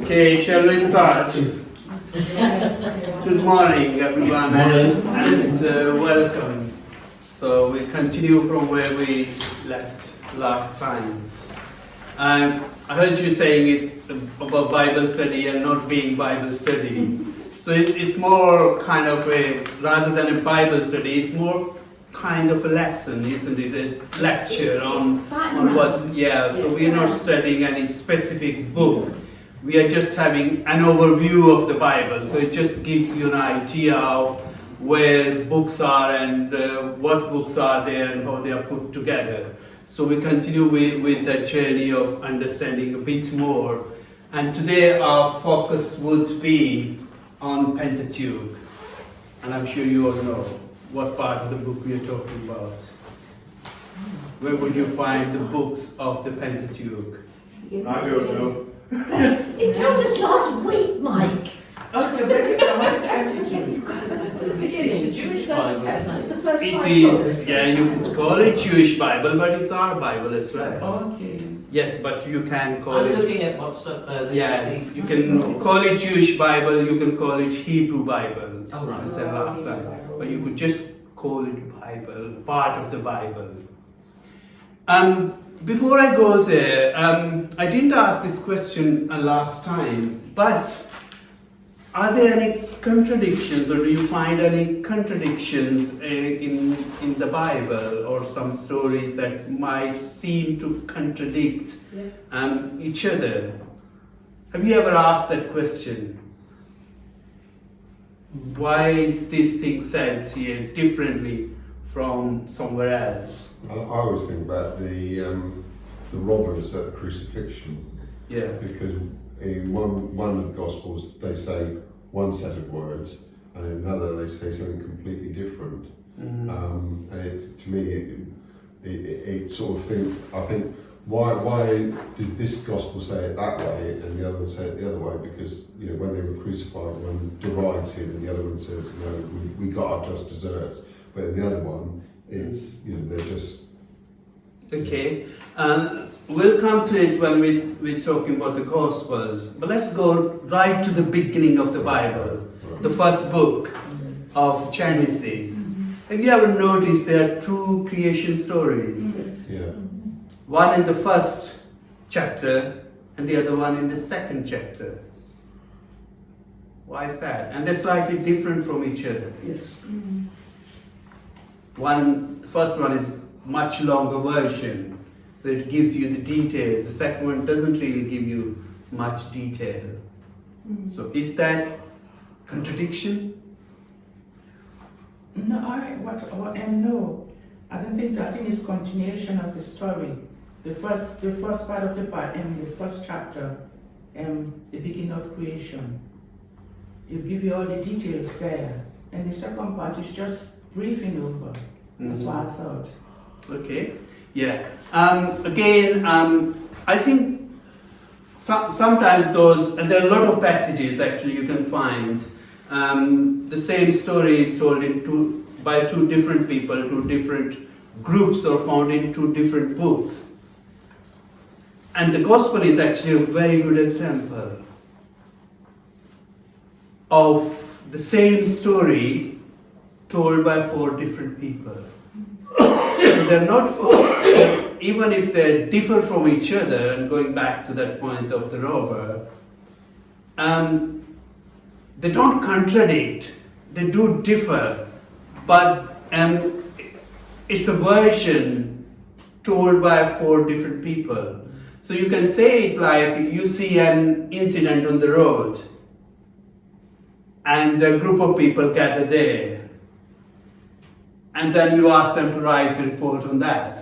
Okay, shall we start? Good morning, everyone, and welcome. So we continue from where we left last time. I heard you saying it's about Bible study and not being Bible study. So it's more kind of a, rather than a Bible study, it's more kind of a lesson, isn't it? A lecture on what, yeah, so we're not studying any specific book. We are just having an overview of the Bible. So it just gives you an idea of where books are and what books are there and how they are put together. So we continue with that journey of understanding a bit more. And today our focus would be on Pentateuch. And I'm sure you all know what part of the book we are talking about. Where would you find the books of the Pentateuch? I don't know. He told us last week, Mike. Okay, very good. What is Pentateuch? It's the Jewish Bible. It's the first It five is, books. yeah, you can call it Jewish Bible, but it's our Bible as well. Okay. Yes, but you can call I'm it, looking at what's up there. yeah, you can call it Jewish Bible, you can call it Hebrew Bible. Oh, right. I said last time. But you could just call it Bible, part of the Bible. Before I go there, I didn't ask this question last time, but are there any contradictions, or do you find any contradictions in the Bible, or some stories that might seem to contradict each other? Have you ever asked that question? Why is this thing said here differently from somewhere else? I always think about the robbers at the crucifixion, Yeah. because in one of the Gospels they say one set of words, and in another they say something completely different. Mm-hmm. And to me, it sort of I think why does this Gospel say it that way and the other one say it the other way? Because when they were crucified, one derides him and the other one says, we got our just desserts. But in the other one, it's they're just. Okay, we'll come to it when we're talking about the Gospels. But let's go right to the beginning of the Bible, the first book of Genesis. Have you ever noticed there are two creation stories? Yes. Yeah. One in the first chapter and the other one in the second chapter. Why is that? And they're slightly different from each other. Yes. The first one is much longer version, so it gives you the details. The second one doesn't really give you much detail. So is that contradiction? No, no. I don't think so. I think it's continuation of the story. The first part of the first chapter, the beginning of creation. It gives you all the details there, and the second part is just briefing over. That's what I thought. Okay, yeah. Again, I think sometimes and there are a lot of passages actually you can find. The same story is told by two different people, two different groups, or found in two different books. And the Gospel is actually a very good example of the same story told by four different people. So they're not even if they differ from each other, and going back to that point of the robber, they don't contradict, they do differ, but it's a version told by four different people. So you can say it like you see an incident on the road, and a group of people gather there, and then you ask them to write a report on that.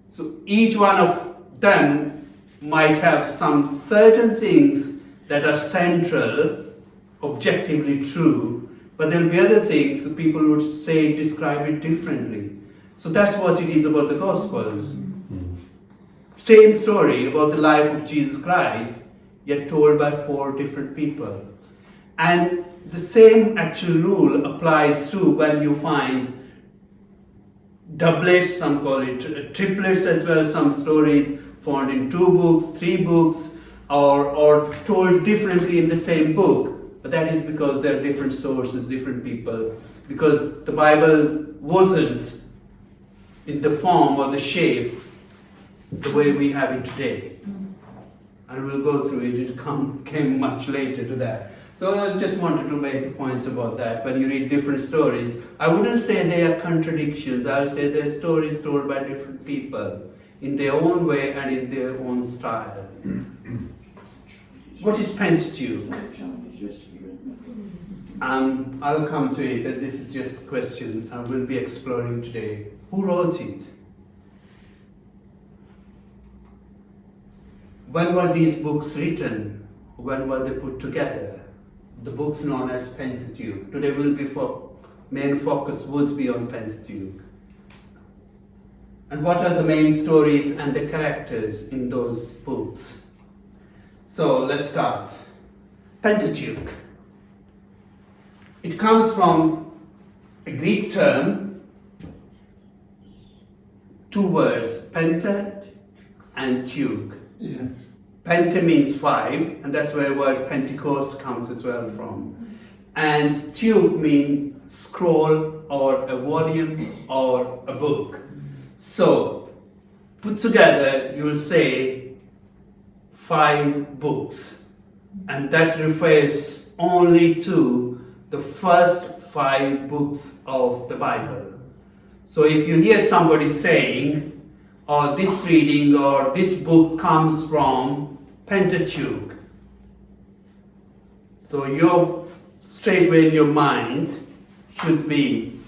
So each one of them might have some certain things that are central, objectively true, but there will be other things that people would say describe it differently. So that's what it is about the Gospels. Same story about the life of Jesus Christ, yet told by four different people. And the same actual rule applies to when you find doublets, some call it triplets as well, some stories found in 2 books, 3 books, or told differently in the same book, but that is because there are different sources, different people, because the Bible wasn't in the form or the shape the way we have it today. And we'll go through it, came much later to that. So I just wanted to make points about that. When you read different stories, I wouldn't say they are contradictions, I would say they're stories told by different people in their own way and in their own style. What is Pentateuch? I'll come to it, and this is just a question I will be exploring today. Who wrote it? When were these books written? When were they put together? The books known as Pentateuch. Today will be main focus would be on Pentateuch. And what are the main stories and the characters in those books? So let's start. Pentateuch. It comes from a Greek term, two words, penta and teuch. Yes. Penta means 5, and that's where the word Pentecost comes as well from. And teuch means scroll or a volume or a book. So, put together, you will say 5 books. And that refers only to the first 5 books of the Bible. So if you hear somebody saying, or this reading or this book comes from Pentateuch, so your straightway in your mind should be,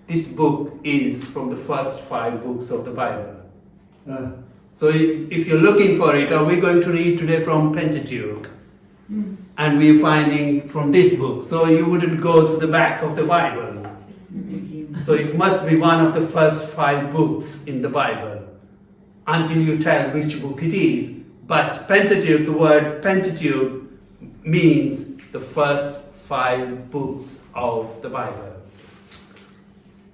this book is from the first 5 books of the Bible. So if you're looking for it, are we going to read today from Pentateuch? And we're finding from this book. So you wouldn't go to the back of the Bible. So it must be one of the first 5 books in the Bible until you tell which book it is. But Pentateuch, the word Pentateuch means the first 5 books of the Bible.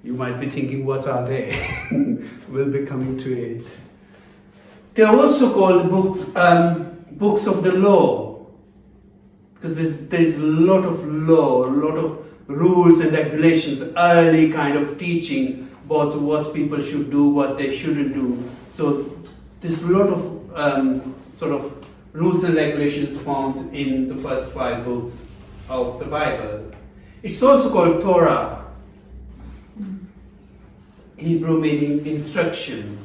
You might be thinking, what are they? We'll be coming to it. They're also called books of the law, because there's a lot of law, a lot of rules and regulations, early kind of teaching about what people should do, what they shouldn't do. So there's a lot of sort of rules and regulations found in the first 5 books of the Bible. It's also called Torah, Hebrew meaning instruction.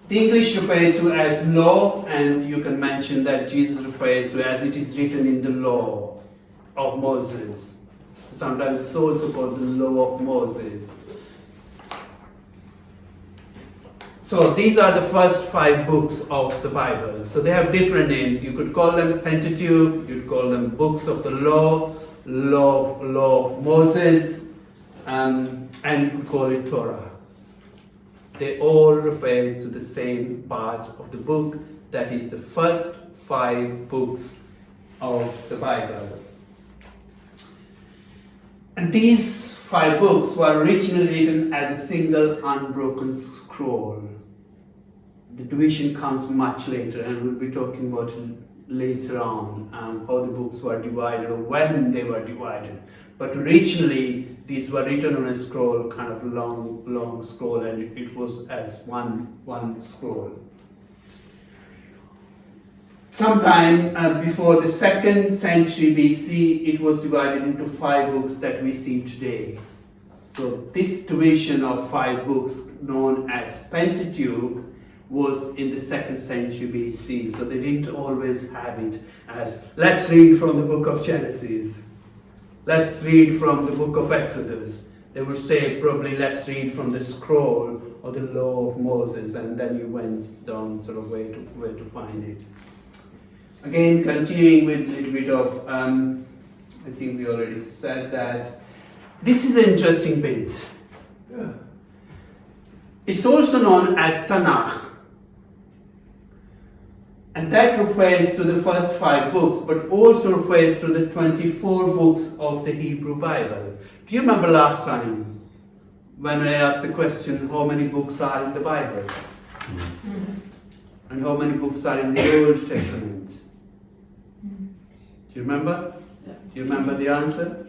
The English refer to as law, and you can mention that Jesus refers to as it is written in the law of Moses. Sometimes it's also called the law of Moses. So these are the first 5 books of the Bible. So they have different names. You could call them Pentateuch, you'd call them books of the law, law of Moses, and you could call it Torah. They all refer to the same part of the book, that is the first 5 books of the Bible. And these 5 books were originally written as a single unbroken scroll. The division comes much later, and we'll be talking about it later on, how the books were divided or when they were divided. But originally, these were written on a scroll, kind of long scroll, and it was as one scroll. Sometime before the 2nd century BC, it was divided into 5 books that we see today. So this division of 5 books, known as Pentateuch, was in the 2nd century BC. So they didn't always have it as, let's read from the book of Genesis, let's read from the book of Exodus. They would say probably, let's read from the scroll or the law of Moses, and then you went down sort of where to find it. Again, continuing with a little bit of, I think we already said that. This is an interesting bit. Yeah. It's also known as Tanakh. And that refers to the first 5 books, but also refers to the 24 books of the Hebrew Bible. Do you remember last time when I asked the question, how many books are in the Bible? And how many books are in the Old Testament? Do you remember? Do you remember the answer?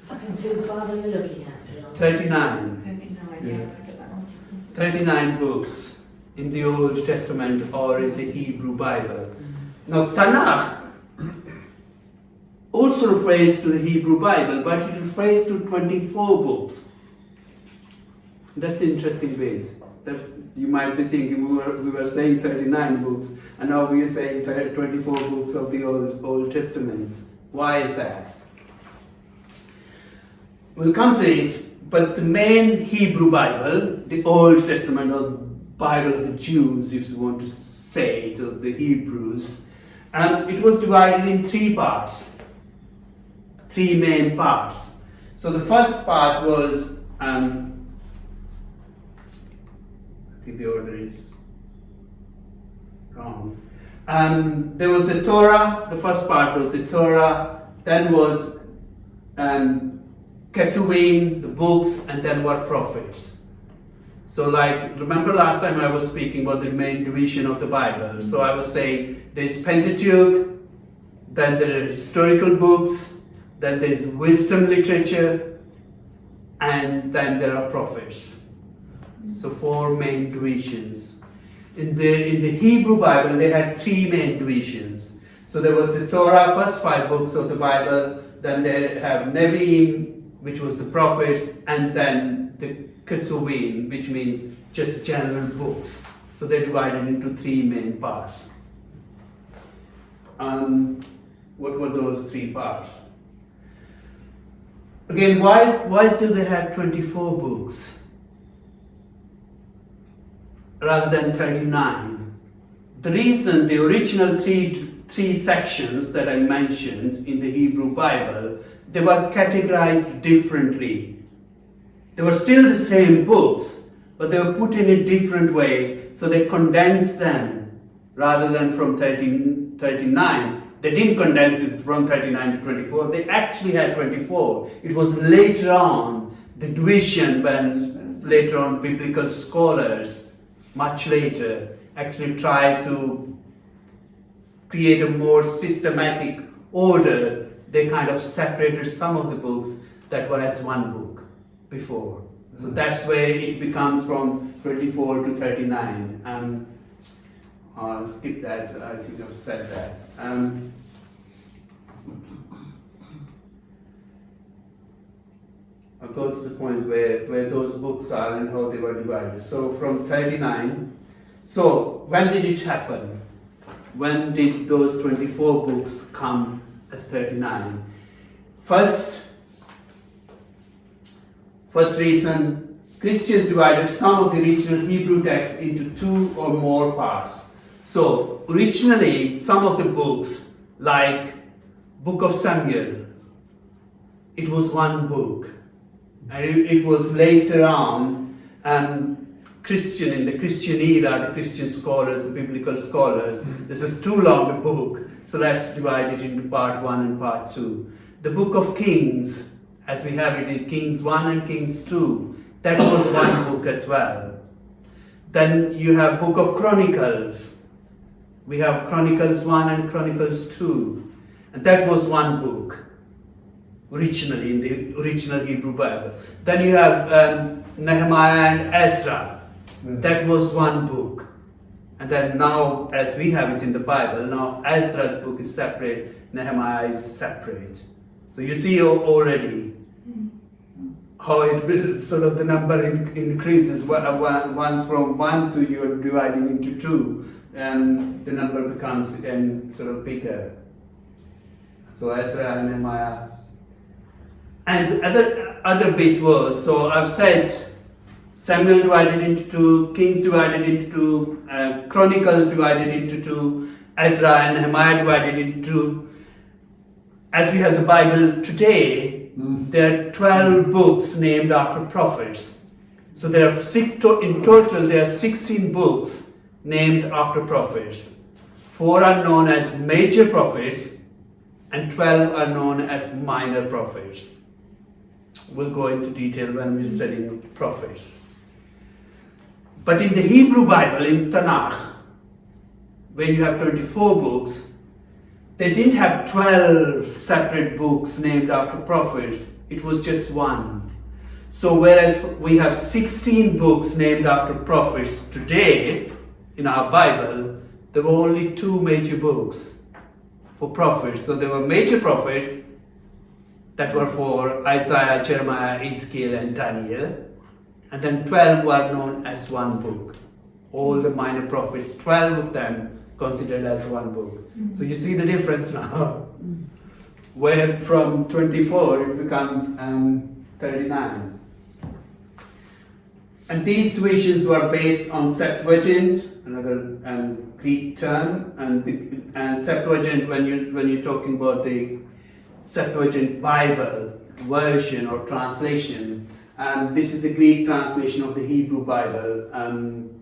I can see the Bible you're looking at. 39. 39, yeah, I get that one. 39 books in the Old Testament or in the Hebrew Bible. Now, Tanakh also refers to the Hebrew Bible, but it refers to 24 books. That's the interesting bit. That you might be thinking we were saying 39 books, and now we are saying 24 books of the Old Testament. Why is that? We'll come to it, but the main Hebrew Bible, the Old Testament, or Bible of the Jews, if you want to say it, or the Hebrews, it was divided in three parts, three main parts. So the first part was, I think the order is wrong. There was the Torah, the first part was the Torah, then was Ketuvim, the books, and then were prophets. So remember last time I was speaking about the main division of the Bible. So I was saying there's Pentateuch, then there are historical books, then there's wisdom literature, and then there are prophets. So four main divisions. In the Hebrew Bible, they had three main divisions. So there was the Torah, first 5 books of the Bible, then they have Nevi'im, which was the prophets, and then the Ketuvim, which means just general books. So they're divided into 3 main parts. What were those 3 parts? Again, why do they have 24 books rather than 39? The reason the original three sections that I mentioned in the Hebrew Bible, they were categorized differently. They were still the same books, but they were put in a different way, so they condensed them rather than from 39. They didn't condense it from 39 to 24, they actually had 24. It was later on, the division, when later on biblical scholars, much later, actually tried to create a more systematic order. They kind of separated some of the books that were as one book before. So that's where it becomes from 24 to 39. I'll skip that, I think I've said that. I'll go to the point where those books are and how they were divided. So from 39, so when did it happen? When did those 24 books come as 39? First reason, Christians divided some of the original Hebrew text into 2 or more parts. So originally, some of the books, like Book of Samuel, it was one book. And it was later on, Christian, in the Christian era, the Christian scholars, the biblical scholars, this is too long a book, so let's divide it into part 1 and part 2. The Book of Kings, as we have it in Kings 1 and Kings 2, that was one book as well. Then you have Book of Chronicles. We have Chronicles 1 and Chronicles 2, and that was one book, originally, in the original Hebrew Bible. Then you have Nehemiah and Ezra. That was one book. And then now, as we have it in the Bible, now Ezra's book is separate, Nehemiah is separate. So you see already how it sort of the number increases. Once from 1 to you're dividing into 2, and the number becomes again sort of bigger. So Ezra and Nehemiah. And other bit was, so I've said Samuel divided into 2, Kings divided into 2, Chronicles divided into 2, Ezra and Nehemiah divided into 2. As we have the Bible today, there are 12 books named after prophets. So there are in total there are 16 books named after prophets. 4 are known as major prophets, and 12 are known as minor prophets. We'll go into detail when we're studying prophets. But in the Hebrew Bible, in Tanakh, when you have 24 books, they didn't have 12 separate books named after prophets. It was just one. So whereas we have 16 books named after prophets today in our Bible, there were only 2 major books for prophets. So there were major prophets that were for Isaiah, Jeremiah, Ezekiel, and Daniel. And then 12 were known as one book. All the minor prophets, 12 of them considered as one book. So you see the difference now. Where from 24 it becomes 39. And these divisions were based on Septuagint, another Greek term, and Septuagint, when you're talking about the Septuagint Bible version or translation, this is the Greek translation of the Hebrew Bible,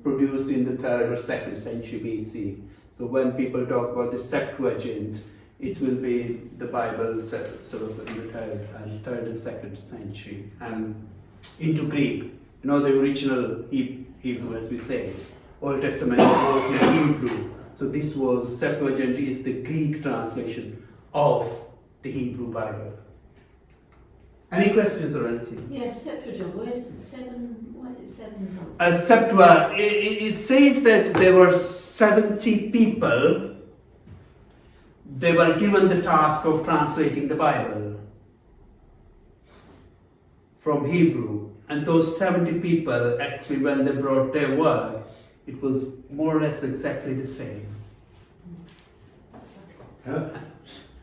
produced in the 3rd or 2nd century BC. So when people talk about the Septuagint, it will be the Bible sort of in the 3rd and 2nd century, into Greek. You know, the original Hebrew, as we say. Old Testament was in Hebrew. So this was, Septuagint is the Greek translation of the Hebrew Bible. Any questions or anything? Yes, Septuagint. Why is it 7 something? Septua, it says that there were 70 people. They were given the task of translating the Bible from Hebrew. And those 70 people, actually, when they brought their work, it was more or less exactly the same. Huh?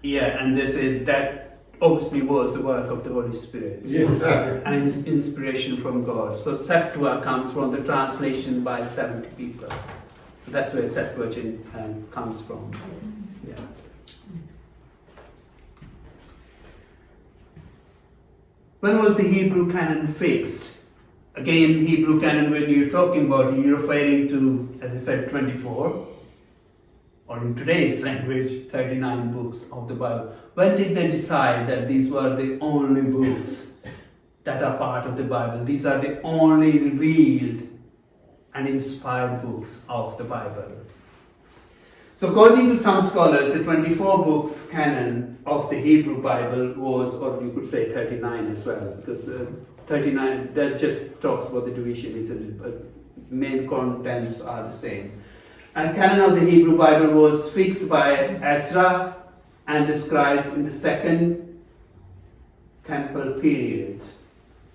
Yeah, and they said that obviously was the work of the Holy Spirit. Yes. And it's inspiration from God. So Septua comes from the translation by 70 people. So that's where Septuagint comes from. Yeah. When was the Hebrew canon fixed? Again, Hebrew canon, when you're talking about it, you're referring to, as I said, 24, or in today's language, 39 books of the Bible. When did they decide that these were the only books that are part of the Bible? These are the only revealed and inspired books of the Bible. So according to some scholars, the 24 books canon of the Hebrew Bible was, or you could say 39 as well, because 39, that just talks about the division, isn't it? But main contents are the same. And canon of the Hebrew Bible was fixed by Ezra and the scribes in the 2nd Temple period.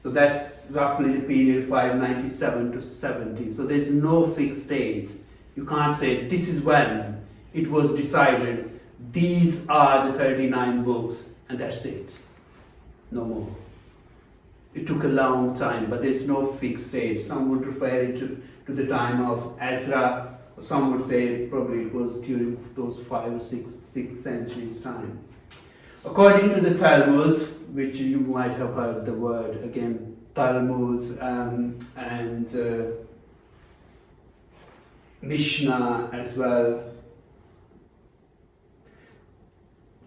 So that's roughly the period 597 to 70. So there's no fixed date. You can't say this is when it was decided, these are the 39 books, and that's it. No more. It took a long time, but there's no fixed date. Some would refer it to the time of Ezra, or some would say probably it was during those 5 or 6 centuries time. According to the Talmuds, which you might have heard the word again, Talmuds and Mishnah as well.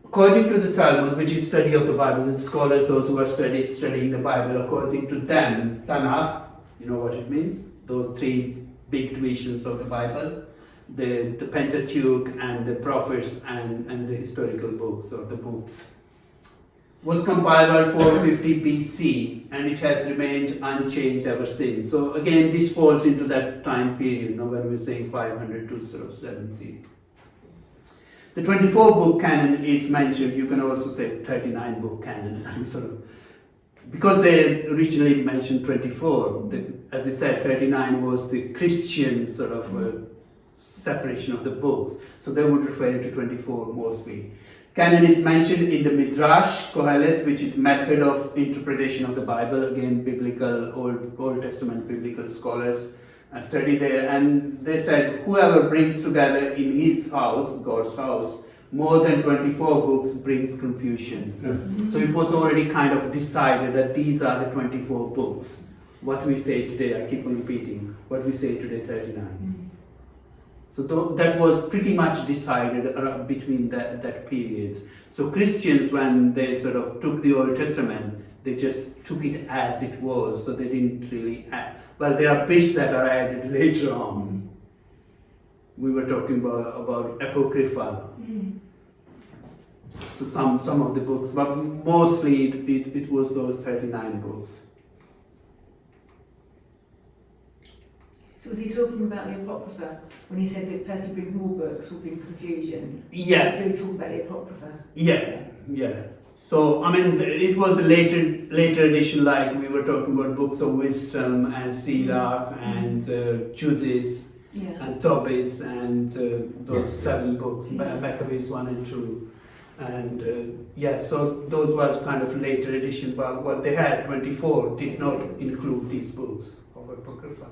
According to the Talmud, which is study of the Bible, the scholars, those who are studying the Bible, according to them, Tanakh, you know what it means? Those 3 big divisions of the Bible, the Pentateuch and the prophets and the historical books or the books, was compiled by 450 BC and it has remained unchanged ever since. So again, this falls into that time period, you know, when we're saying 500 to sort of 70. The 24 book canon is mentioned. You can also say 39 book canon. Sort of, because they originally mentioned 24, as I said, 39 was the Christian sort of separation of the books. So they would refer to 24 mostly. Canon is mentioned in the Midrash, Kohelet, which is method of interpretation of the Bible. Again, biblical, Old Testament biblical scholars studied there, and they said whoever brings together in his house, God's house, more than 24 books brings confusion. So it was already kind of decided that these are the 24 books. What we say today, I keep on repeating, what we say today, 39. So that was pretty much decided between that period. So Christians, when they sort of took the Old Testament, they just took it as it was, so they didn't really Well, there are bits that are added later on. We were talking about Apocrypha. So some of the books, but mostly it was those 39 books. So was he talking about the Apocrypha when he said that person who brings more books will bring confusion? Yeah. So he talked about the Apocrypha? Yeah. So, I mean, it was a later edition, like we were talking about books of wisdom and Sirach and Judith and Tobit and those 7 books, Maccabees 1 and 2. And so those were kind of later edition, but what they had, 24, did not include these books of Apocrypha.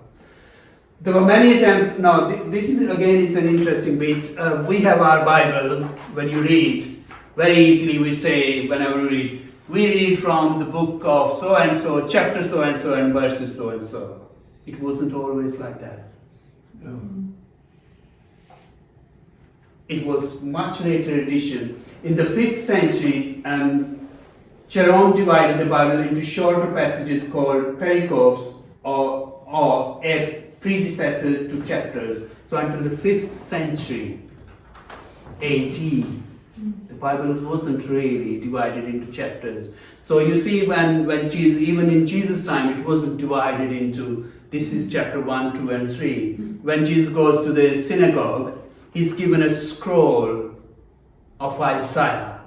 There were many attempts. Now, this again is an interesting bit. We have our Bible. When you read, very easily we say, whenever we read from the book of so and so, chapter so and verses so and so. It wasn't always like that. No. It was much later edition. In the 5th century, Jerome divided the Bible into shorter passages called pericopes or a predecessor to chapters. So until the 5th century AD, the Bible wasn't really divided into chapters. So you see when Jesus, even in Jesus' time, it wasn't divided into this is chapter 1, 2 and 3. When Jesus goes to the synagogue, he's given a scroll of Isaiah.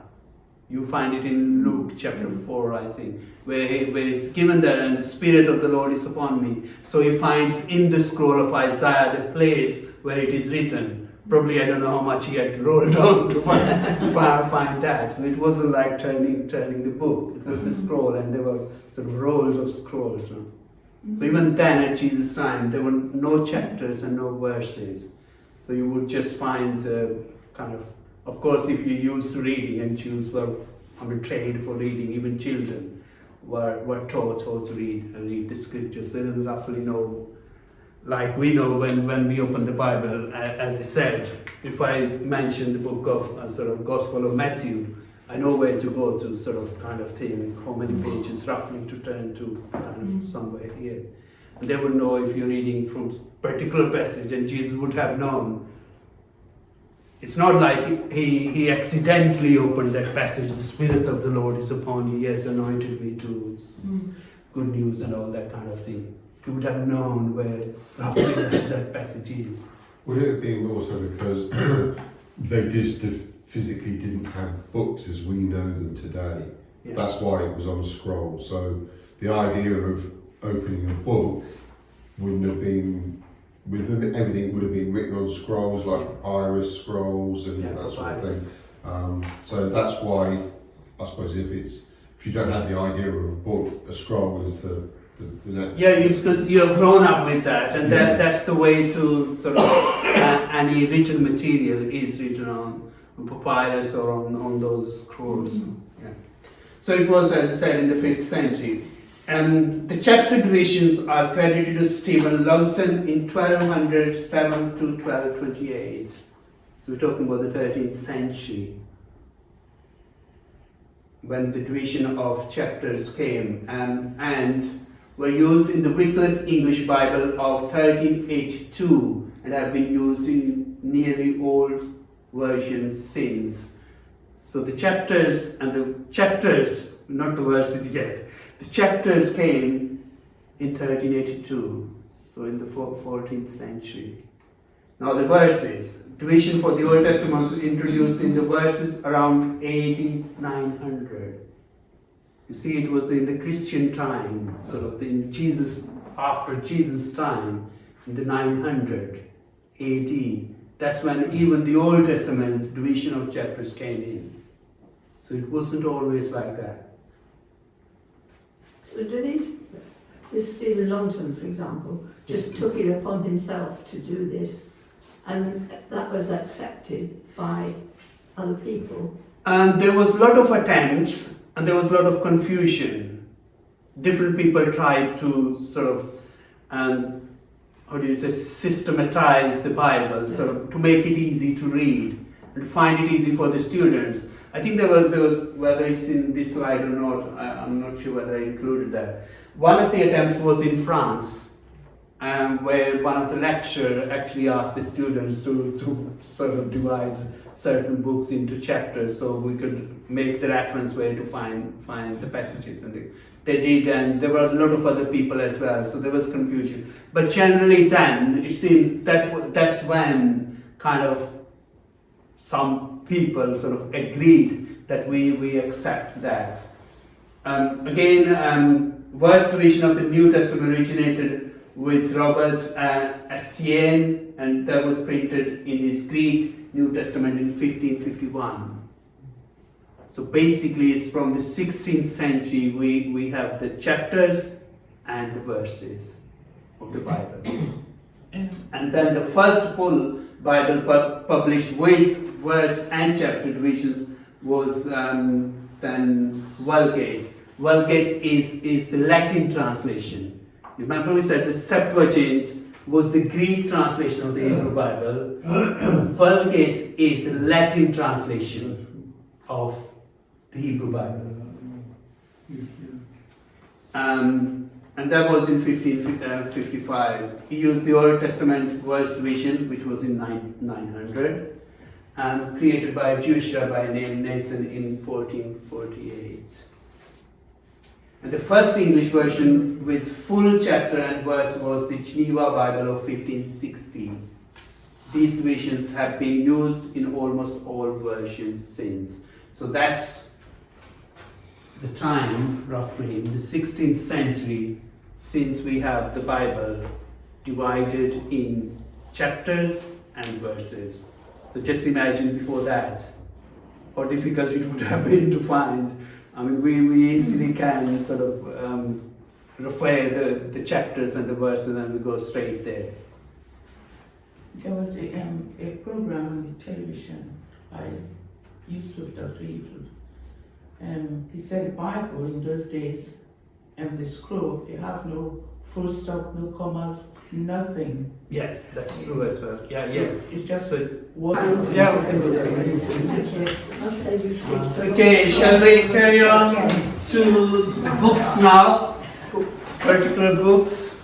You find it in Luke chapter 4, I think, where he's given that, and the Spirit of the Lord is upon me. So he finds in the scroll of Isaiah the place where it is written. Probably I don't know how much he had to roll down to find that. So it wasn't like turning the book. It was the scroll, and there were sort of rolls of scrolls. So even then, at Jesus' time, there were no chapters and no verses. So you would just find of course, if you're used to reading, and Jews were trained for reading, even children were taught how to read the scriptures. They didn't roughly know, like we know when we open the Bible, as I said, if I mention the book of Gospel of Matthew, I know where to go to sort of kind of thing, how many pages roughly to turn to kind of somewhere here. And they would know if you're reading from a particular passage, and Jesus would have known. It's not like he accidentally opened that passage, the Spirit of the Lord is upon me, he has anointed me to good news and all that kind of thing. He would have known where roughly that passage is. Would it be also because they just physically didn't have books as we know them today? Yeah. That's why it was on a scroll. So the idea of opening a book wouldn't have been, with them, everything would have been written on scrolls, like papyrus scrolls and that sort of thing. So that's why, I suppose, if you don't have the idea of a book, a scroll is the next. Yeah, because you're grown up with that, and that's the way to sort of any written material is written on papyrus or on those scrolls. Yeah. So it was, as I said, in the 5th century. The chapter divisions are credited to Stephen Lugson in 1207 to 1228. So we're talking about the 13th century, when the division of chapters came and were used in the Wycliffe English Bible of 1382 and have been used in nearly all versions since. So the chapters, not the verses yet, the chapters came in 1382, so in the 14th century. Now the verses, division for the Old Testament was introduced in the verses around AD 900. You see, it was in the Christian time, sort of after Jesus' time, in the 900 AD. That's when even the Old Testament division of chapters came in. So it wasn't always like that. So this Stephen Longton, for example, just took it upon himself to do this, and that was accepted by other people. And there was a lot of attempts, and there was a lot of confusion. Different people tried to sort of, systematize the Bible, sort of to make it easy to read and find it easy for the students. I think there was whether it's in this slide or not, I'm not sure whether I included that. One of the attempts was in France, where one of the lecturer actually asked the students to sort of divide certain books into chapters so we could make the reference where to find the passages, and they did, and there were a lot of other people as well, so there was confusion. But generally then, it seems that's when kind of some people sort of agreed that we accept that. Verse division of the New Testament originated with Robert Estienne, and that was printed in his Greek New Testament in 1551. So basically it's from the 16th century we have the chapters and the verses of the Bible. And then the first full Bible published with verse and chapter divisions was then Vulgate. Vulgate is the Latin translation. Remember we said the Septuagint was the Greek translation of the Hebrew Bible. Vulgate is the Latin translation of the Hebrew Bible. And that was in 1555. He used the Old Testament verse division, which was in 900, created by a Jewish rabbi named Nathan in 1448. And the first English version with full chapter and verse was the Geneva Bible of 1560. These divisions have been used in almost all versions since. So that's the time, roughly, in the 16th century, since we have the Bible divided in chapters and verses. So just imagine before that, how difficult it would have been to find. I mean, we easily can sort of refer the chapters and the verses and we go straight there. There was a program on the television by Yusuf, Dr. Evil. He said the Bible in those days, and the scroll, they have no full stop, no commas, nothing. Yeah, that's true as well. Yeah. It's just So, words. yeah. I'll save you 6. Okay, shall we carry on to books now? Particular books.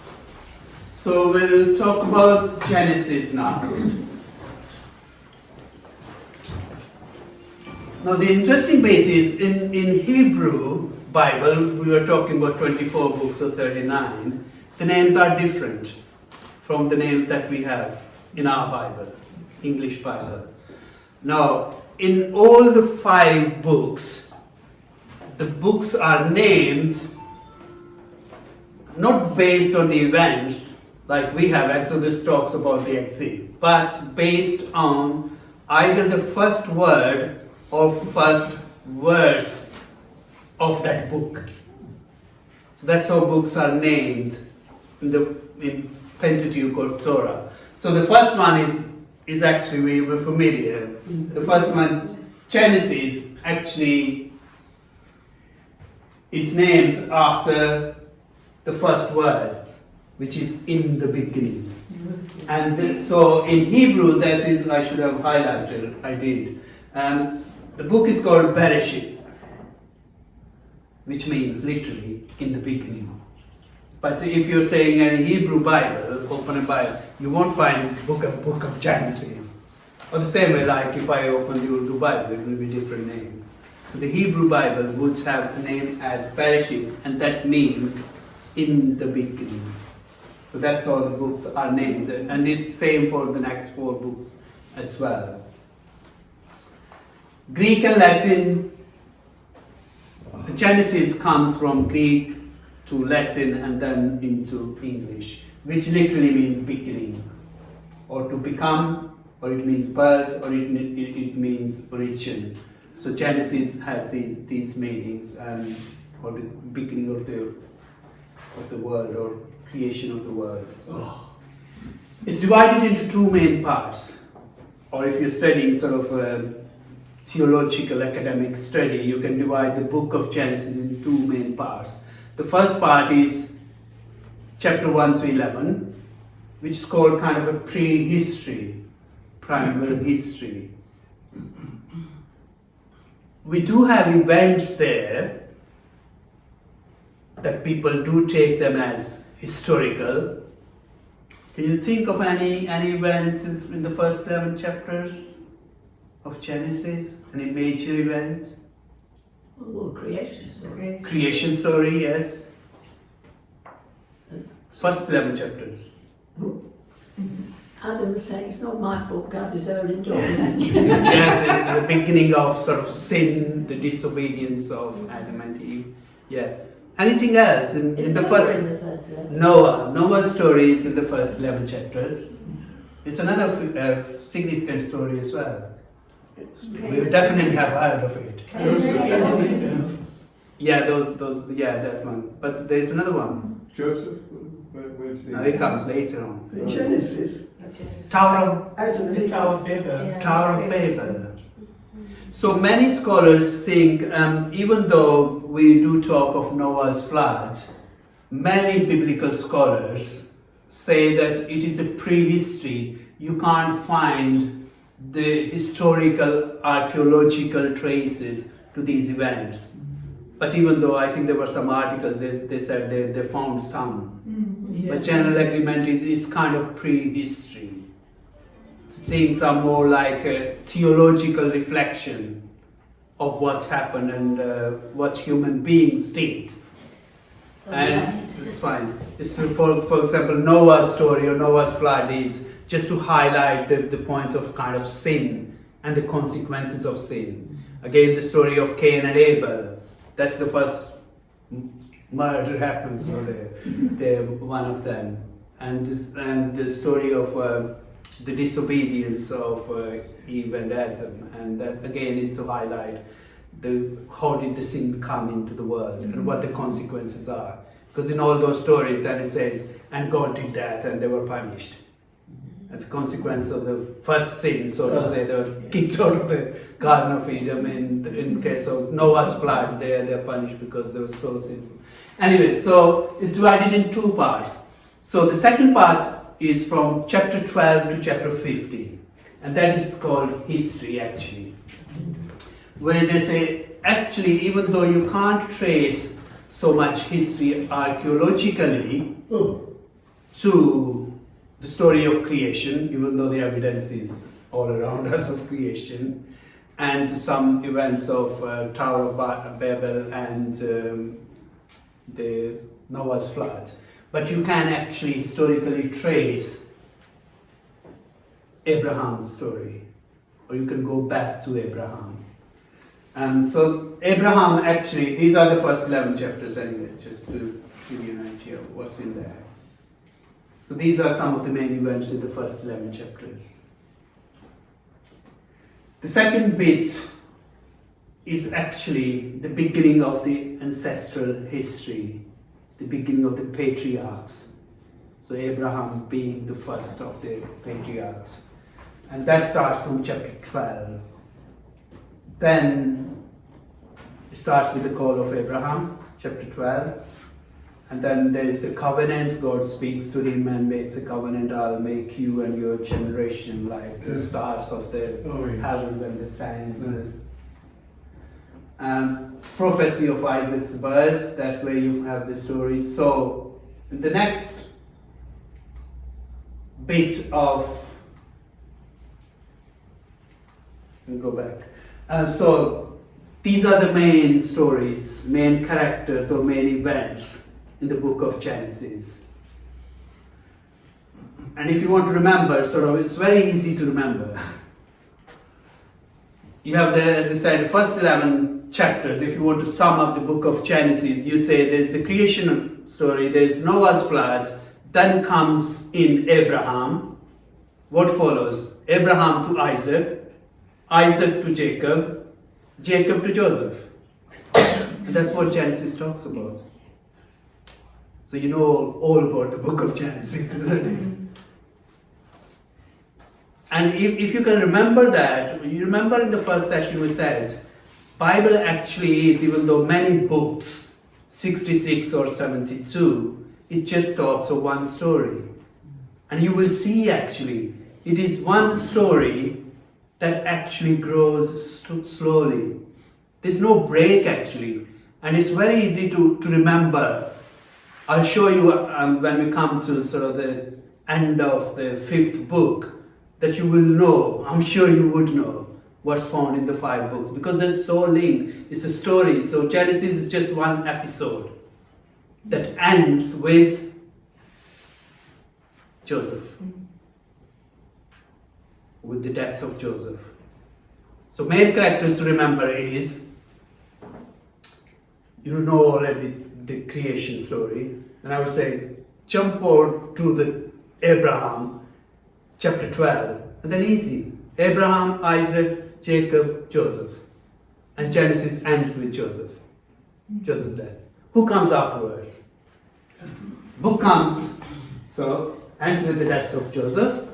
So we'll talk about Genesis now. Now the interesting bit is in Hebrew Bible, we were talking about 24 books or 39, the names are different from the names that we have in our Bible, English Bible. Now, in all the 5 books, the books are named not based on the events, like we have Exodus talks about the exit, but based on either the first word or first verse of that book. So that's how books are named in Pentateuch or Torah. So the first one is actually, we're familiar. The first one, Genesis, actually is named after the first word, which is in the beginning. And so in Hebrew, that is, I should have highlighted, I did. The book is called Bereshit, which means literally in the beginning. But if you're saying a Hebrew Bible, open a Bible, you won't find book of Genesis. Or the same way, like if I open the Urdu Bible, it will be a different name. So the Hebrew Bible would have the name as Bereshit, and that means in the beginning. So that's how the books are named, and it's the same for the next 4 books as well. Greek and Latin, the Genesis comes from Greek to Latin and then into English, which literally means beginning, or to become, or it means birth, or it means origin. So Genesis has these meanings, or the beginning of the world, or creation of the world. It's divided into 2 main parts, or if you're studying sort of theological academic study, you can divide the book of Genesis into 2 main parts. The first part is chapter 1 to 11, which is called kind of a prehistory, primal history. We do have events there that people do take them as historical, Can you think of any event in the first 11 chapters of Genesis? Any major event? Well, creation story. Creation story, yes. First 11 chapters. Adam was saying it's not my fault God is early doors. Yes, it's the beginning of sort of sin, the disobedience of Adam and Eve. Yeah. Anything else in Is the Noah first? in the first 11? Noah's story is in the first 11 chapters. It's another significant story as well. We definitely have heard of it. Yeah, that one. But there's another one. Joseph? Where's he? Now it comes later on. The Genesis. Tower Adam and The Eve. Tower of Babel. Yeah. Tower of Babel. So many scholars think, even though we do talk of Noah's flood, many biblical scholars say that it is a prehistory. You can't find the historical archaeological traces to these events. But even though I think there were some articles, they said they found some. But general agreement is it's kind of prehistory. Seeing some more like a theological reflection of what's happened and what human beings did. And it's fine. It's for example, Noah's story or Noah's flood is just to highlight the points of kind of sin and the consequences of sin. Again, the story of Cain and Abel. That's the first murder happens, so they're one of them. And the story of the disobedience of Eve and Adam, and that again is to highlight how did the sin come into the world and what the consequences are. Because in all those stories, then it says, and God did that, and they were punished. As a consequence of the first sin, so to say, they were kicked out of the Garden of Eden. In case of Noah's flood, they're punished because they were so sinful. Anyway, so it's divided in two parts. So the second part is from chapter 12 to chapter 50, and that is called history actually, where they say actually even though you can't trace so much history archaeologically to the story of creation, even though the evidence is all around us of creation, and some events of Tower of Babel and the Noah's flood. But you can actually historically trace Abraham's story, or you can go back to Abraham. So Abraham actually, these are the first 11 chapters anyway, just to give you an idea of what's in there. So these are some of the main events in the first 11 chapters. The second bit is actually the beginning of the ancestral history, the beginning of the patriarchs. So Abraham being the first of the patriarchs. And that starts from chapter 12. Then it starts with the call of Abraham, chapter 12. And then there is the covenants. God speaks to him and makes a covenant. I'll make you and your generation like the stars of the heavens and the sands. Prophecy of Isaac's birth, that's where you have the story. So the next bit of, we'll go back. So these are the main stories, main characters or main events in the book of Genesis. And if you want to remember, sort of, it's very easy to remember. You have the, as I said, the first 11 chapters. If you want to sum up the book of Genesis, you say there's the creation story, there's Noah's flood, then comes in Abraham. What follows? Abraham to Isaac, Isaac to Jacob, Jacob to Joseph. And that's what Genesis talks about. So you know all about the book of Genesis, isn't it? And if you can remember that, you remember in the first session we said, Bible actually is, even though many books, 66 or 72, it just talks of one story. And you will see actually, it is one story that actually grows slowly. There's no break actually. And it's very easy to remember. I'll show you when we come to sort of the end of the 5th book, that you will know, I'm sure you would know, what's found in the 5 books, because they're so linked. It's a story. So Genesis is just one episode that ends with Joseph, with the death of Joseph. So main characters to remember is, you know already the creation story, and I would say jump over to the Abraham, chapter 12, and then easy. Abraham, Isaac, Jacob, Joseph. And Genesis ends with Joseph. Joseph's death. Who comes afterwards? Book comes, so ends with the death of Joseph.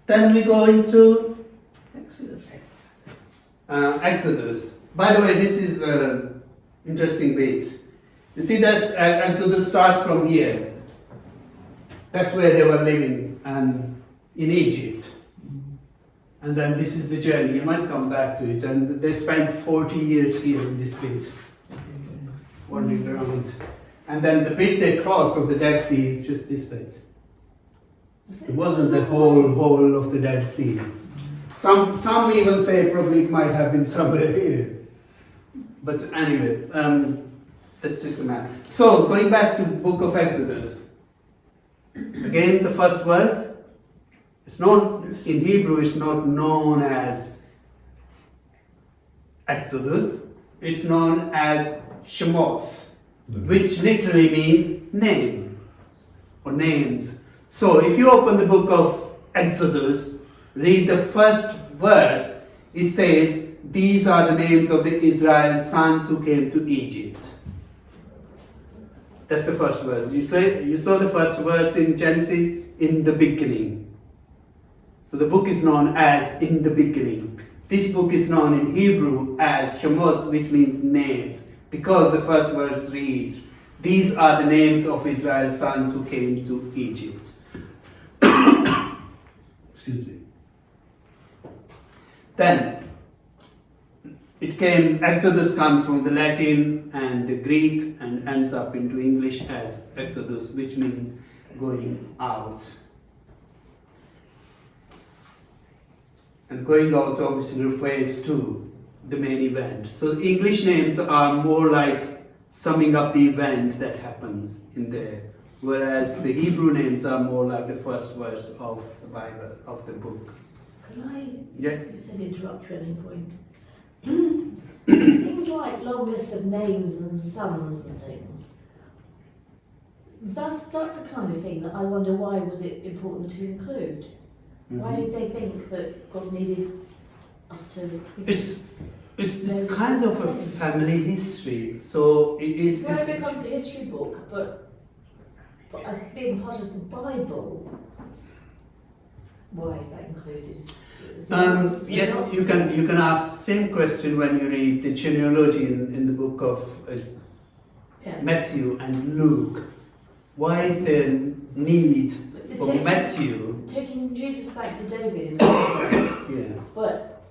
Then we go into Exodus. By the way, this is an interesting bit. You see that Exodus starts from here. That's where they were living, in Egypt. And then this is the journey. You might come back to it. And they spent 40 years here in this bit, wandering around. And then the bit they crossed of the Dead Sea is just this bit. It wasn't the whole of the Dead Sea. Some even say probably it might have been somewhere here. But anyways, that's just a map. So going back to book of Exodus. Again, the first word. It's known in Hebrew. It's not known as Exodus. It's known as Shemos, which literally means name or names. So if you open the book of Exodus, read the first verse, it says, these are the names of the Israel's sons who came to Egypt. That's the first verse. You saw the first verse in Genesis, in the beginning. So the book is known as in the beginning. This book is known in Hebrew as Shemot, which means names, because the first verse reads, these are the names of Israel's sons who came to Egypt. Excuse me. Then, Exodus comes from the Latin and the Greek and ends up into English as Exodus, which means going out. And going out obviously refers to the main event. So English names are more like summing up the event that happens in there, whereas the Hebrew names are more like the first verse of the Bible, of the book. Can I Yeah. just interrupt you at any point? Things like long lists of names and sons and things. That's the kind of thing that I wonder, why was it important to include? Why did they think that God needed us to? It's kind of a family history, so it becomes a history book, but as being part of the Bible, why is that included? Yes, you can ask the same question when you read the genealogy in the book of Matthew and Luke. Why is there need for Matthew? Taking Jesus back to David is very Yeah. but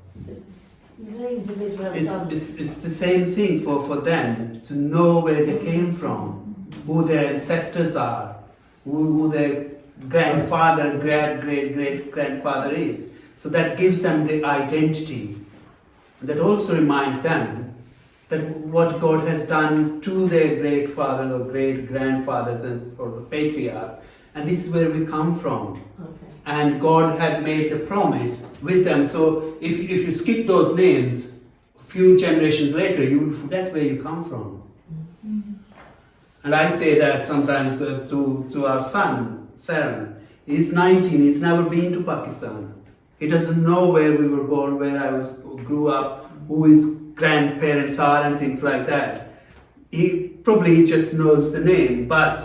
the names of Israel's sons. It's the same thing for them to know where they came from, who their ancestors are, who their grandfather, great-great-great-grandfather is. So that gives them the identity. And that also reminds them that what God has done to their great fathers or great grandfathers or the patriarch, and this is where we come from. Okay. And God had made the promise with them. So if you skip those names, a few generations later, you will forget where you come from. Mm-hmm. And I say that sometimes to our son, Saran. He's 19, he's never been to Pakistan. He doesn't know where we were born, where I grew up, who his grandparents are and things like that. He probably just knows the name, but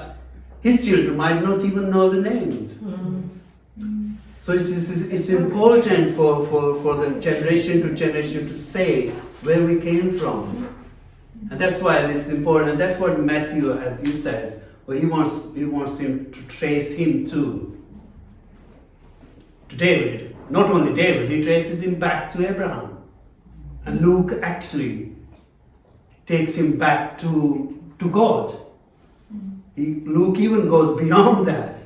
his children might not even know the names. So it's important for the generation to generation to say where we came from. And that's why this is important. And that's what Matthew, as you said, well, he wants him to trace him to David. Not only David, he traces him back to Abraham. And Luke actually takes him back to God. Luke even goes beyond that.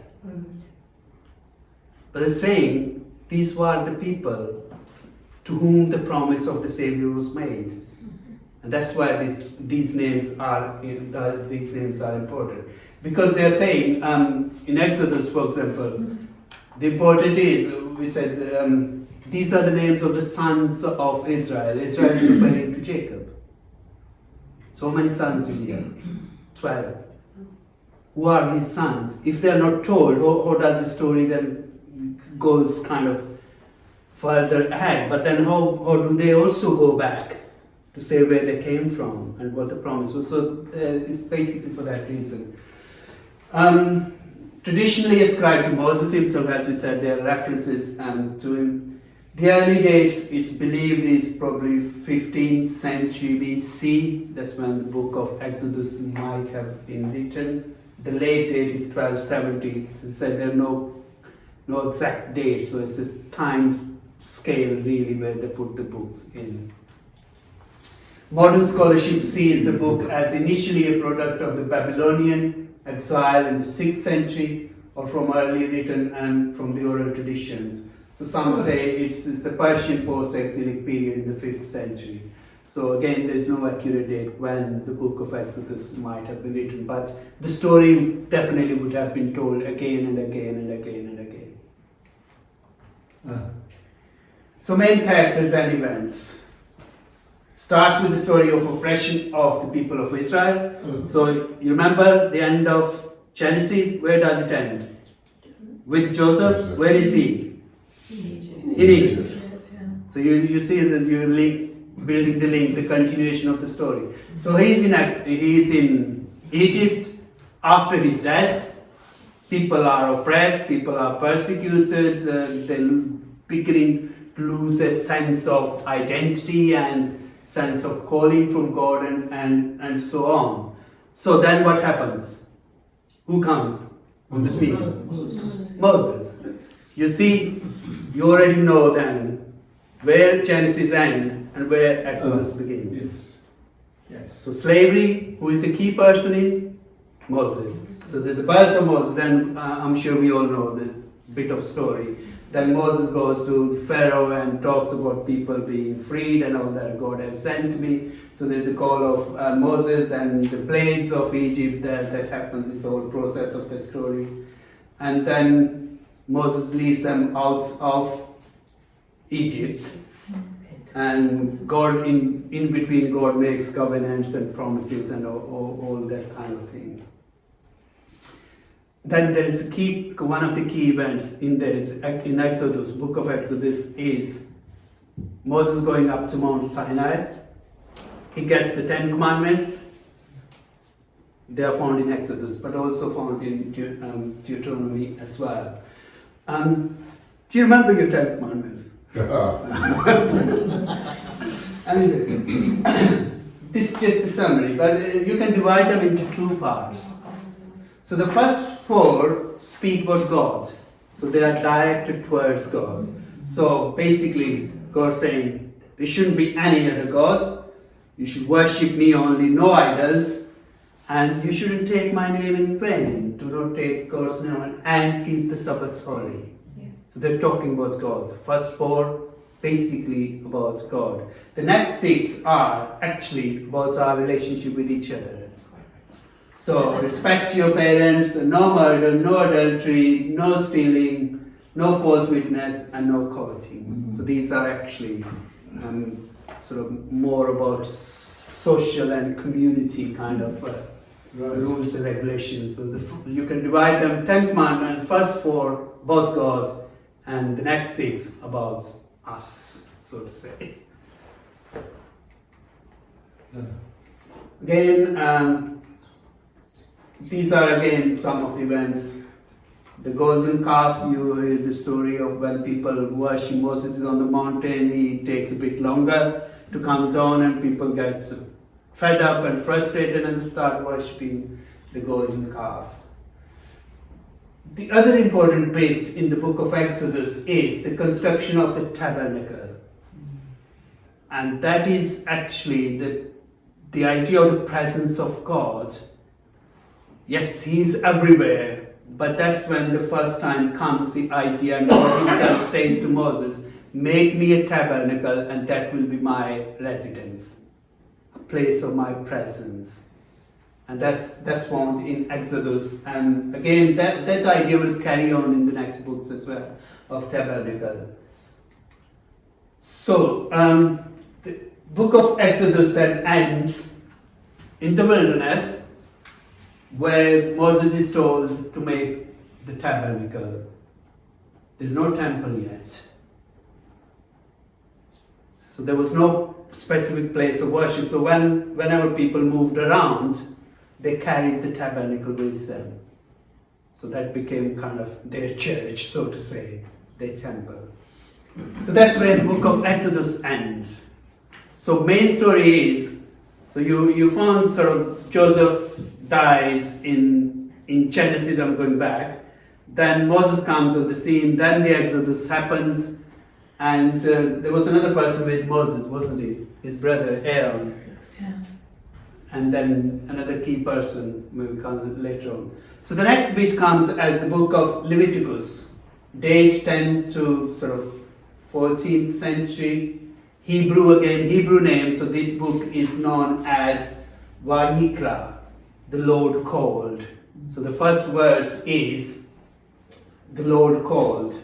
But it's saying these were the people to whom the promise of the Savior was made. And that's why these names are important. Because they are saying, in Exodus, for example, the important is, we said, these are the names of the sons of Israel. Israel is referring to Jacob. So many sons we have? 12. Who are his sons? If they are not told, how does the story then goes kind of further ahead? But then how do they also go back to say where they came from and what the promise was? So it's basically for that reason. Traditionally ascribed to Moses himself, as we said, there are references to him. The early dates is believed is probably 15th century BC. That's when the book of Exodus might have been written. The late date is 1270. As I said, there are no exact date, so it's just time scale really where they put the books in. Modern scholarship sees the book as initially a product of the Babylonian exile in the 6th century, or from early written and from the oral traditions. So some say it's the Persian post-exilic period in the 5th century. So again, there's no accurate date when the book of Exodus might have been written, but the story definitely would have been told again and again and again and again. So main characters and events. Starts with the story of oppression of the people of Israel. So you remember the end of Genesis, where does it end? With Joseph, where is he? In Egypt. So you see that you're building the link, the continuation of the story. So he's in Egypt after his death. People are oppressed, people are persecuted, they're beginning to lose their sense of identity and sense of calling from God and so on. So then what happens? Who comes on the scene? Moses. You see, you already know then where Genesis ends and where Exodus begins. Yes. So slavery, who is the key person in? Moses. So the birth of Moses, and I'm sure we all know the bit of story. Then Moses goes to Pharaoh and talks about people being freed and all that. God has sent me. So there's a call of Moses, then the plagues of Egypt, that happens, this whole process of the story. And then Moses leads them out of Egypt. And God, in between, God makes covenants and promises and all that kind of thing. Then there is one of the key events in Exodus, book of Exodus, is Moses going up to Mount Sinai. He gets the 10 commandments. They are found in Exodus, but also found in Deuteronomy as well. Do you remember your 10 commandments? I mean, this is just a summary, but you can divide them into 2 parts. So the first 4 speak about God. So they are directed towards God. So basically, God saying, there shouldn't be any other God. You should worship me only, no idols. And you shouldn't take my name in vain. Do not take God's name and keep the Sabbath holy. Yeah. So they're talking about God. First 4, basically about God. The next 6 are actually about our relationship with each other. So respect your parents, no murder, no adultery, no stealing, no false witness, and no coveting. Mm-hmm. So these are actually sort of more about social and community kind of rules and regulations. So you can divide them 10 commandments, first 4 about God, and the next 6 about us, so to say. Again, these are again some of the events. The golden calf, you heard the story of when people worship. Moses is on the mountain, he takes a bit longer to come down and people get fed up and frustrated and start worshipping the golden calf. The other important bit in the book of Exodus is the construction of the tabernacle. And that is actually the idea of the presence of God. Yes, He is everywhere, But that's when the first time comes the idea, and God himself says to Moses, make me a tabernacle and that will be my residence, a place of my presence. And that's found in Exodus. And again, that idea will carry on in the next books as well, of tabernacle. So, the book of Exodus then ends in the wilderness, where Moses is told to make the tabernacle. There's no temple yet. So there was no specific place of worship. So whenever people moved around, they carried the tabernacle with them. So that became kind of their church, so to say, their temple. So that's where the book of Exodus ends. So main story is, so you found sort of Joseph dies in Genesis, I'm going back. Then Moses comes on the scene, then the Exodus happens, and there was another person with Moses, wasn't he? His brother Aaron. Yeah. And then another key person will come later on. So the next bit comes as the book of Leviticus, date 10 to sort of 14th century, Hebrew name, so this book is known as Vayikra, the Lord called. So the first verse is, the Lord called.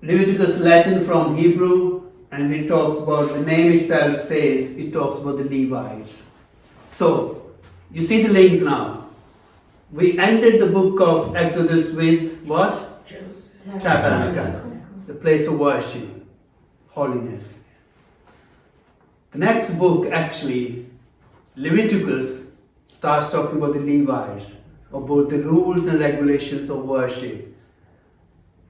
Leviticus Latin from Hebrew, and it talks about, the name itself says, it talks about the Levites. So, you see the link now. We ended the book of Exodus with what? Tabernacle, the place of worship, holiness. The next book, actually, Leviticus, starts talking about the Levites, about the rules and regulations of worship.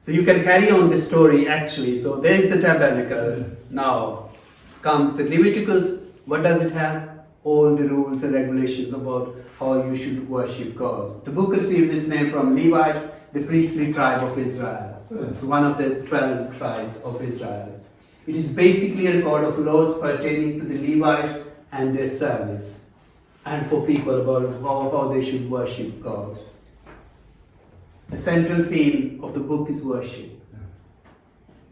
So you can carry on the story actually. So there is the tabernacle. Now comes the Leviticus. What does it have? All the rules and regulations about how you should worship God. The book receives its name from Levi, the priestly tribe of Israel. It's one of the 12 tribes of Israel. It is basically a record of laws pertaining to the Levites and their service, and for people about how they should worship God. The central theme of the book is worship.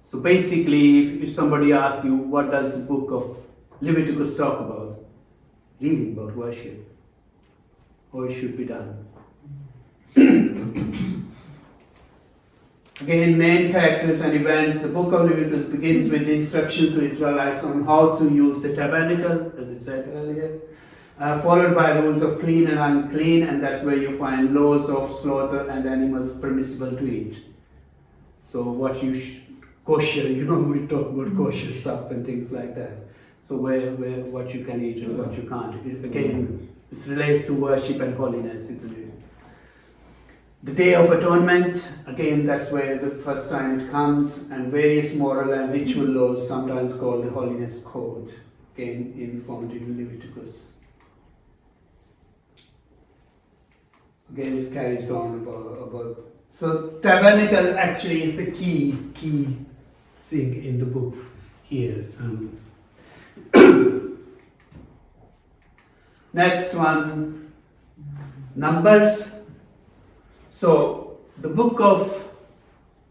So basically, if somebody asks you, what does the book of Leviticus talk about? Really about worship. How it should be done. Again, main characters and events. The book of Leviticus begins with the instruction to Israelites on how to use the tabernacle, as I said earlier, followed by rules of clean and unclean, and that's where you find laws of slaughter and animals permissible to eat. So what you kosher, we talk about kosher stuff and things like that. So where what you can eat and what you can't. Again, it relates to worship and holiness, isn't it? The Day of Atonement, again, that's where the first time it comes, and various moral and ritual laws, sometimes called the Holiness Code, again, found in Leviticus. Again, it carries on about. So, tabernacle actually is the key thing in the book here. Next one, Numbers. So, the book of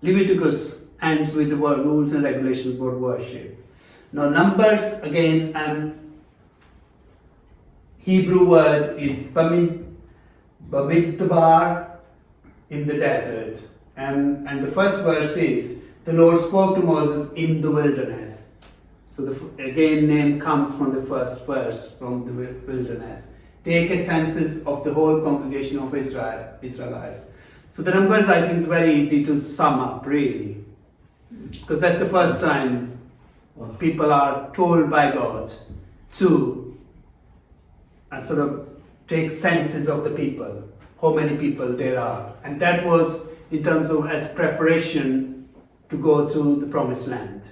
Leviticus ends with the word rules and regulations about worship. Now, Numbers, again, Hebrew word is Bamidbar in the desert. And the first verse is, the Lord spoke to Moses in the wilderness. So, again, name comes from the first verse, from the wilderness. Take a census of the whole congregation of Israelites. So the Numbers, I think, is very easy to sum up, really. Because that's the first time people are told by God to sort of take census of the people, how many people there are. And that was in terms of as preparation to go to the promised land.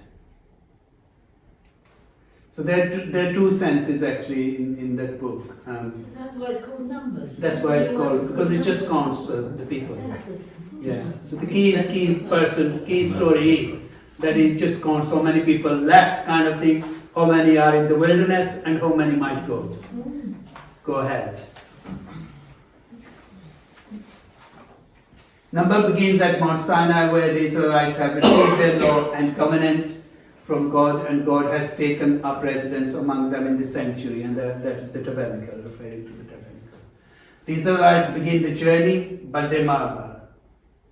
So there are two senses actually in that book. So that's why it's called Numbers. That's why it's called, because it just counts the people. Census. Yeah. So the key story is that it just counts how many people left, kind of thing, how many are in the wilderness and how many might go. Go ahead. Number begins at Mount Sinai, where the Israelites have received their law and covenant from God, and God has taken up residence among them in the sanctuary, and that is the tabernacle, referring to the tabernacle. The Israelites begin the journey, but they murmur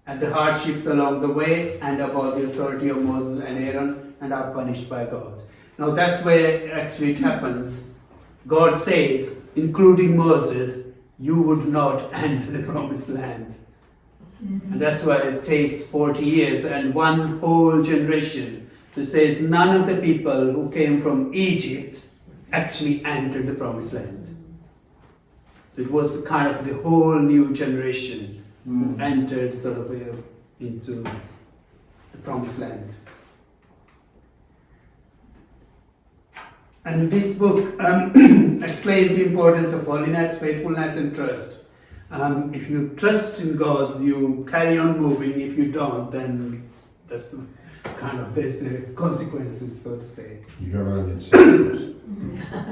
at the hardships along the way and about the authority of Moses and Aaron, and are punished by God. Now that's where actually it happens. God says, including Moses, you would not enter the promised land. And that's why it takes 40 years and one whole generation. So it says none of the people who came from Egypt actually entered the promised land. So it was kind of the whole new generation who entered sort of into the promised land. And this book explains the importance of holiness, faithfulness, and trust. If you trust in God, you carry on moving. If you don't, then that's kind of, there's the consequences, so to say. You go around in circles.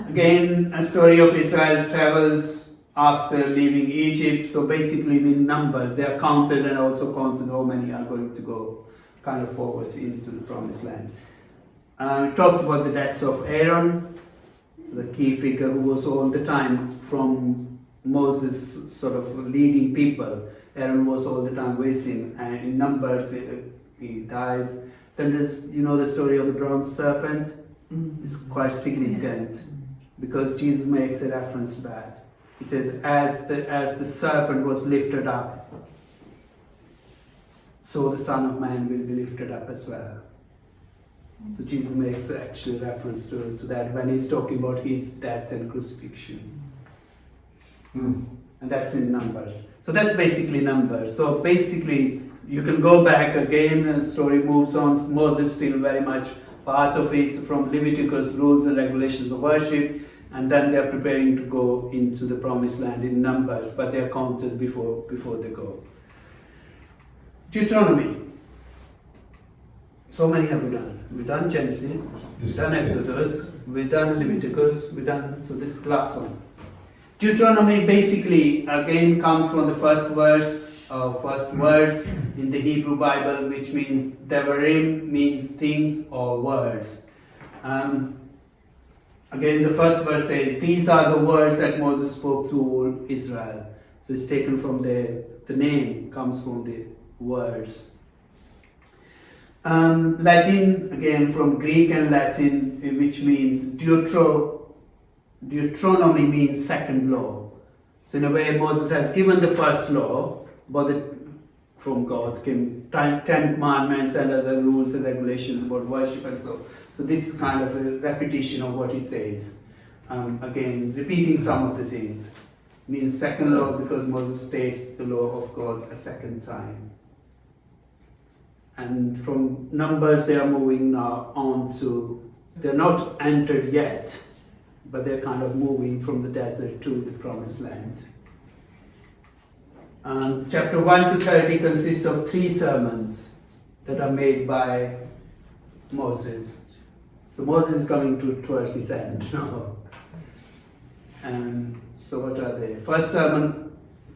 Again, a story of Israel's travels after leaving Egypt. So basically, in numbers, they are counted and also counted how many are going to go kind of forward into the promised land. It talks about the deaths of Aaron, the key figure who was all the time from Moses sort of leading people. Aaron was all the time with him, and in Numbers he dies. Then there's, the story of the bronze serpent. It's quite significant because Jesus makes a reference to that. He says, as the serpent was lifted up, so the Son of Man will be lifted up as well. So Jesus makes actually reference to that when he's talking about his death and crucifixion. And that's in Numbers. So that's basically Numbers. So basically, you can go back again, and the story moves on. Moses still very much part of it, from Leviticus, rules and regulations of worship, and then they're preparing to go into the promised land in Numbers, but they're counted before they go. Deuteronomy. So many have we done? We've done Genesis, we've done Exodus, we've done Leviticus, so this is the last one. Deuteronomy basically again comes from the first verse, first words in the Hebrew Bible, which means devarim, means things or words. Again, the first verse says, these are the words that Moses spoke to all Israel. So it's taken from the name comes from the words. Latin, again from Greek and Latin, which means Deuteronomy means second law. So in a way, Moses has given the first law, but from God came 10 commandments and other rules and regulations about worship and so. So this is kind of a repetition of what he says. Again, repeating some of the things. Means second law because Moses states the law of God a second time. And from Numbers they are moving now on to, they're not entered yet, but they're kind of moving from the desert to the promised land. Chapter 1 to 30 consists of 3 sermons that are made by Moses. So Moses is coming towards his end now. And so what are they? First sermon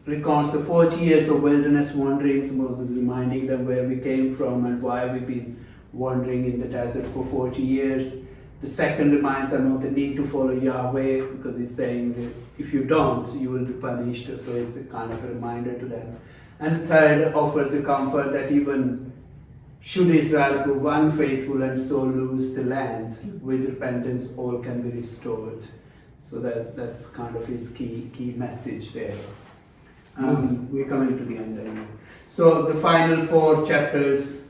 recounts the 40 years of wilderness wanderings, Moses reminding them where we came from and why we've been wandering in the desert for 40 years. The second reminds them of the need to follow Yahweh, because he's saying that if you don't, you will be punished. So it's a kind of a reminder to them. And the third offers the comfort that even should Israel prove unfaithful and so lose the land, with repentance all can be restored. So that's kind of his key message there. We're coming to the end anyway. So the final 4 chapters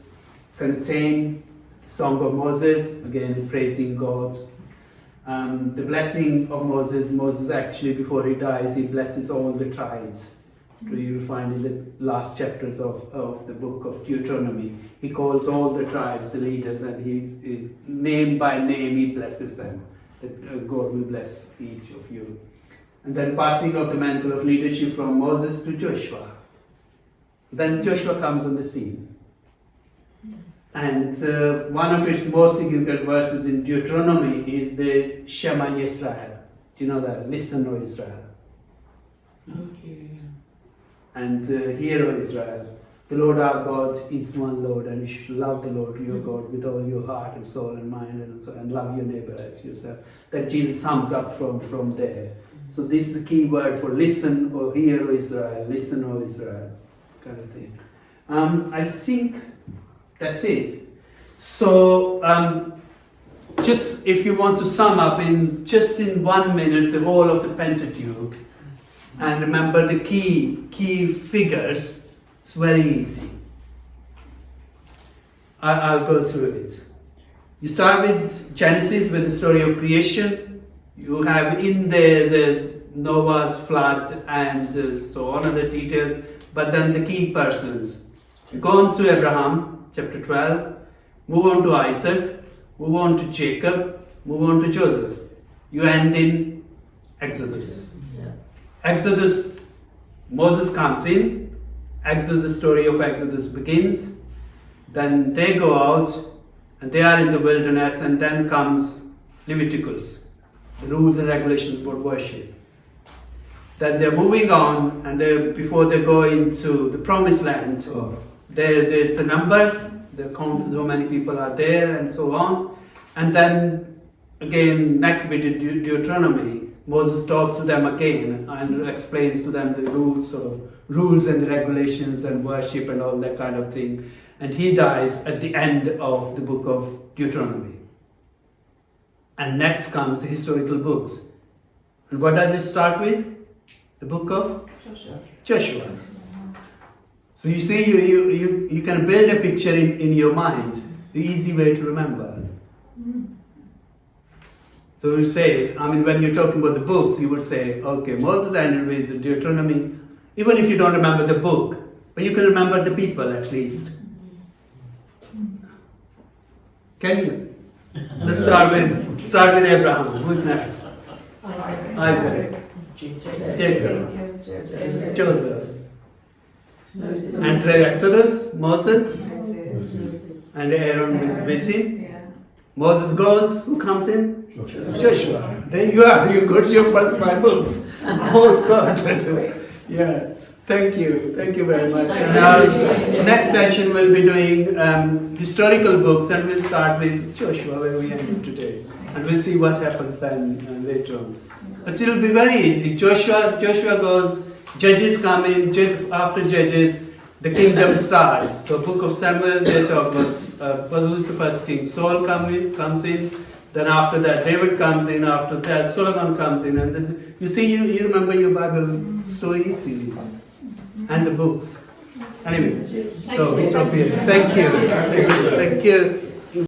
contain the Song of Moses, again praising God. The blessing of Moses actually before he dies, he blesses all the tribes. So you will find in the last chapters of the book of Deuteronomy, he calls all the tribes, the leaders, and he's name by name he blesses them. That God will bless each of you. And then passing of the mantle of leadership from Moses to Joshua. Then Joshua comes on the scene. And one of its most significant verses in Deuteronomy is the Shema Yisrael. You know that? Listen, O Israel. Okay. And hear, O Israel, the Lord our God is one Lord, and you should love the Lord your God with all your heart and soul and mind, and love your neighbor as yourself. That Jesus sums up from there. So this is the key word for listen, or hear, O Israel, listen, O Israel, kind of thing. I think that's it. So just if you want to sum up in 1 minute the whole of the Pentateuch, and remember the key figures, it's very easy. I'll go through it. You start with Genesis, with the story of creation. You have in there the Noah's flood and so on, other details, but then the key persons. You go on to Abraham, chapter 12, move on to Isaac, move on to Jacob, move on to Joseph. You end in Exodus. Yeah. Exodus, Moses comes in, Exodus, story of Exodus begins, then they go out and they are in the wilderness, and then comes Leviticus, the rules and regulations about worship. Then they're moving on, and before they go into the promised land, there's the numbers, the counts how many people are there and so on. And then again, next bit in Deuteronomy, Moses talks to them again and explains to them the rules and the regulations and worship and all that kind of thing. And he dies at the end of the book of Deuteronomy. And next comes the historical books. And what does it start with? The book of Joshua. So you see, you can build a picture in your mind, the easy way to remember. So you say, when you're talking about the books, you would say, okay, Moses ended with Deuteronomy, even if you don't remember the book, but you can remember the people at least. Can you? Let's start with Abraham. Who's next? Isaac. Jacob. Joseph. Moses. And Exodus, Moses, Moses. and Aaron with him. Yeah. Moses goes, who comes in? Joshua. Joshua. There you are, you got your first 5 books. All sorted. Yeah, thank you very much. And our next session we'll be doing historical books, and we'll start with Joshua, where we ended today. And we'll see what happens then later on. But it'll be very easy. Joshua goes, Judges come in, after Judges, the kingdom starts. So Book of Samuel, they talk about who's the first king? Saul comes in. Then after that, David comes in. After that, Solomon comes in. And you see, you remember your Bible so easily. And the books. Anyway, so we stop here. Thank you.